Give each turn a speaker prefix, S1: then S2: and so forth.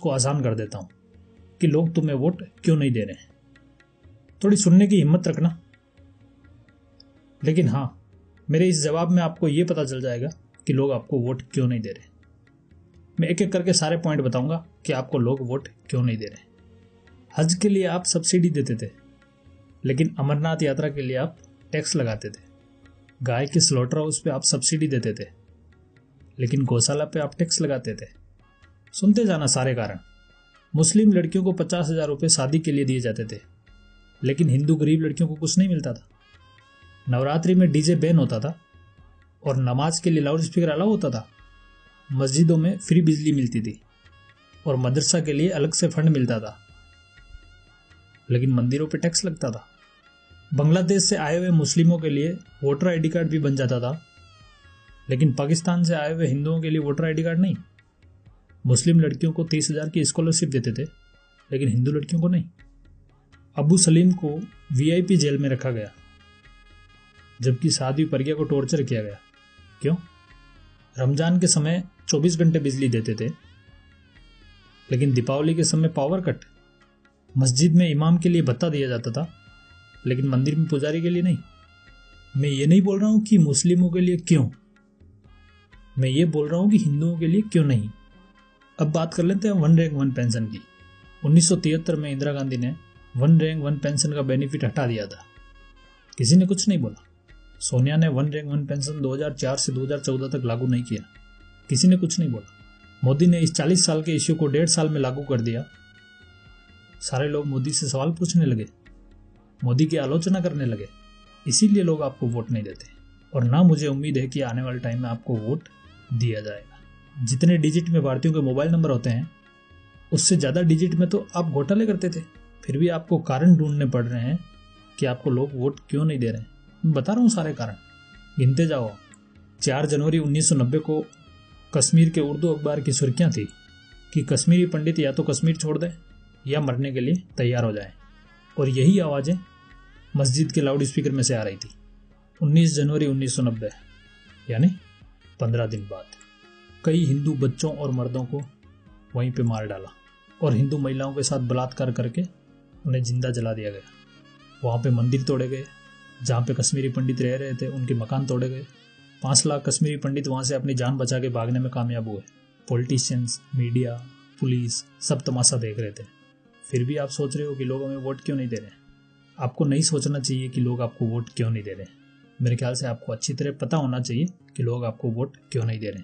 S1: उसको आसान कर देता हूं कि लोग तुम्हें वोट क्यों नहीं दे रहे हैं। थोड़ी सुनने की हिम्मत रखना। लेकिन हाँ, मेरे इस जवाब में आपको यह पता चल जाएगा कि लोग आपको वोट क्यों नहीं दे रहे। मैं एक एक करके सारे पॉइंट बताऊंगा कि आपको लोग वोट क्यों नहीं दे रहे। हज के लिए आप सब्सिडी देते थे, लेकिन अमरनाथ यात्रा के लिए आप टैक्स लगाते थे। गाय के स्लॉटर हाउस पे आप सब्सिडी देते थे, लेकिन गौशाला पे आप टैक्स लगाते थे। सुनते जाना सारे कारण। मुस्लिम लड़कियों को 50,000 रुपये शादी के लिए दिए जाते थे, लेकिन हिंदू गरीब लड़कियों को कुछ नहीं मिलता था। नवरात्रि में डीजे बैन होता था और नमाज के लिए लाउड स्पीकर अलाउ होता था। मस्जिदों में फ्री बिजली मिलती थी और मदरसा के लिए अलग से फंड मिलता था, लेकिन मंदिरों पे टैक्स लगता था। बांग्लादेश से आए हुए मुस्लिमों के लिए वोटर आईडी कार्ड भी बन जाता था, लेकिन पाकिस्तान से आए हुए हिंदुओं के लिए वोटर आईडी कार्ड नहीं। मुस्लिम लड़कियों को 30,000 की स्कॉलरशिप देते थे, लेकिन हिंदू लड़कियों को नहीं। अबू सलीम को वीआईपी जेल में रखा गया, जबकि साध्वी प्रज्ञा को टॉर्चर किया गया। क्यों? रमजान के समय 24 घंटे बिजली देते थे, लेकिन दीपावली के समय पावर कट। मस्जिद में इमाम के लिए भत्ता दिया जाता था, लेकिन मंदिर में पुजारी के लिए नहीं। मैं ये नहीं बोल रहा हूं कि मुस्लिमों के लिए क्यों, मैं ये बोल रहा हूं कि हिंदुओं के लिए क्यों नहीं। अब बात कर लेते हैं वन रैंक वन पेंशन की। 1973 में इंदिरा गांधी ने वन रैंक वन पेंशन का बेनिफिट हटा दिया था। किसी ने कुछ नहीं बोला। सोनिया ने वन रैंक वन पेंशन 2004 से 2014 तक लागू नहीं किया। किसी ने कुछ नहीं बोला। मोदी ने इस 40 साल के इश्यू को 1.5 साल में लागू कर दिया। सारे लोग मोदी से सवाल पूछने लगे, मोदी की आलोचना करने लगे। इसीलिए लोग आपको वोट नहीं देते, और ना मुझे उम्मीद है कि आने वाले टाइम में आपको वोट दिया जाएगा। जितने डिजिट में भारतीयों के मोबाइल नंबर होते हैं, उससे ज़्यादा डिजिट में तो आप घोटाले करते थे। फिर भी आपको कारण ढूंढने पड़ रहे हैं कि आपको लोग वोट क्यों नहीं दे रहे हैं। मैं बता रहा हूँ सारे कारण, गिनते जाओ। 4 जनवरी 1990 को कश्मीर के उर्दू अखबार की सुर्खियाँ थी कि कश्मीरी पंडित या तो कश्मीर छोड़ दें या मरने के लिए तैयार हो जाएं, और यही आवाज़ें मस्जिद के लाउड स्पीकर में से आ रही थी। 19 जनवरी 1990 यानी 15 दिन बाद कई हिंदू बच्चों और मर्दों को वहीं पे मार डाला, और हिंदू महिलाओं के साथ बलात्कार करके उन्हें जिंदा जला दिया गया। वहाँ पे मंदिर तोड़े गए, जहाँ पे कश्मीरी पंडित रह रहे थे उनके मकान तोड़े गए। 5 लाख कश्मीरी पंडित वहाँ से अपनी जान बचा के भागने में कामयाब हुए। पॉलिटिशियंस, मीडिया, पुलिस सब तमाशा देख रहे थे। फिर भी आप सोच रहे हो कि लोग हमें वोट क्यों नहीं दे रहे हैं। आपको नहीं सोचना चाहिए कि लोग आपको वोट क्यों नहीं दे रहे हैं। मेरे ख्याल से आपको अच्छी तरह पता होना चाहिए कि लोग आपको वोट क्यों नहीं दे रहे हैं।